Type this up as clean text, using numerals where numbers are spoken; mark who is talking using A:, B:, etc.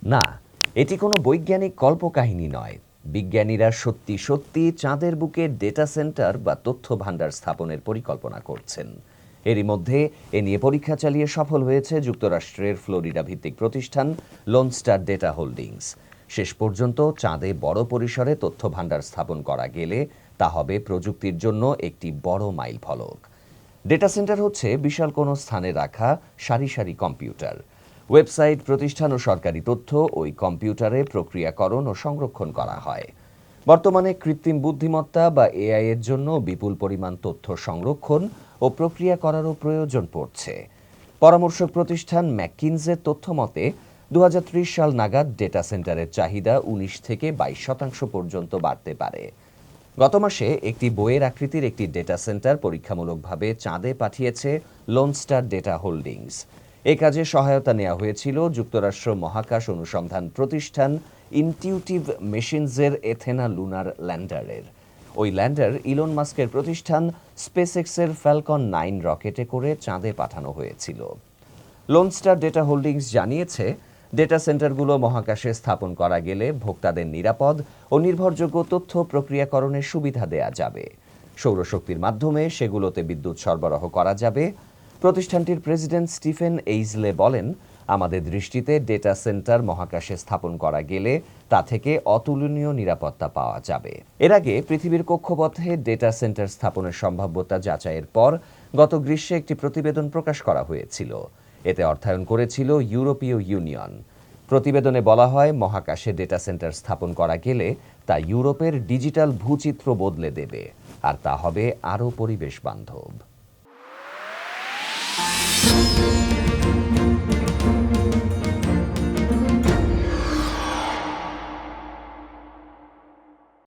A: না, এটি কোনো বৈজ্ঞানিক কল্পকাহিনী নয়। বিজ্ঞানীরা সত্যি সত্যি চাঁদের বুকে ডেটা সেন্টার বা তথ্য ভাণ্ডার স্থাপনের পরিকল্পনা করছেন। এরই মধ্যে এ নিয়ে পরীক্ষা চালিয়ে সফল হয়েছে যুক্তরাষ্ট্রের ফ্লোরিডা ভিত্তিক প্রতিষ্ঠান লোন স্টার ডেটা হোল্ডিংস। শেষ পর্যন্ত চাঁদে বড় পরিসরে তথ্য ভাণ্ডার স্থাপন করা গেলে তা হবে প্রযুক্তির জন্য একটি বড় মাইলফলক। ডেটা সেন্টার হচ্ছে বিশাল কোনো স্থানে রাখা সারি সারি কম্পিউটার। ওয়েবসাইট, প্রতিষ্ঠান ও সরকারি তথ্য ওই কম্পিউটারে প্রক্রিয়াকরণ ও সংরক্ষণ করা হয়। বর্তমানে কৃত্রিম বুদ্ধিমত্তা বা এআই এর জন্য বিপুল পরিমাণ তথ্য সংরক্ষণ ও প্রক্রিয়া করারও প্রয়োজন পড়ছে। পরামর্শক প্রতিষ্ঠান ম্যাককিনজের তথ্য মতে ২০৩০ সাল নাগাদ ডেটা সেন্টারের চাহিদা ১৯ থেকে ২২% পর্যন্ত বাড়তে পারে। গত মাসে একটি বইয়ের আকৃতির একটি ডেটা সেন্টার পরীক্ষামূলকভাবে চাঁদে পাঠিয়েছে লোন স্টার ডেটা হোল্ডিংস। এ কাজে সহায়তা নেওয়া হয়েছিল যুক্তরাষ্ট্র মহাকাশ অনুসন্ধান প্রতিষ্ঠান ইনটিউটিভ মেশিনসের এথেনা লুনার ল্যান্ডারের। ওই ল্যান্ডার ইলন মাস্কের প্রতিষ্ঠান স্পেসএক্সের ফ্যালকন ৯ রকেটে করে চাঁদে পাঠানো হয়েছিল। লোন স্টার ডেটা হোল্ডিংস জানিয়েছে, ডেটা সেন্টারগুলো মহাকাশে স্থাপন করা গেলে ভোক্তাদের নিরাপদ ও নির্ভরযোগ্য তথ্য প্রক্রিয়াকরণের সুবিধা দেয়া যাবে। সৌরশক্তির মাধ্যমে সেগুলোতে বিদ্যুৎ সরবরাহ করা যাবে। প্রতিষ্ঠানটির প্রেসিডেন্ট স্টিফেন এইজলে বলেন, আমাদের দৃষ্টিতে ডেটা সেন্টার মহাকাশে স্থাপন করা গেলে তা থেকে অতুলনীয় নিরাপত্তা পাওয়া যাবে। এর আগে পৃথিবীর কক্ষপথে ডেটা সেন্টার স্থাপনের সম্ভাব্যতা যাচাইয়ের পর গত গ্রীষ্মে একটি প্রতিবেদন প্রকাশ করা হয়েছিল। এতে অর্থায়ন করেছিল ইউরোপীয় ইউনিয়ন। প্রতিবেদনে বলা হয়, মহাকাশে ডেটা সেন্টার স্থাপন করা গেলে তা ইউরোপের ডিজিটাল ভূচিত্র বদলে দেবে, আর তা হবে আরও পরিবেশ বান্ধব।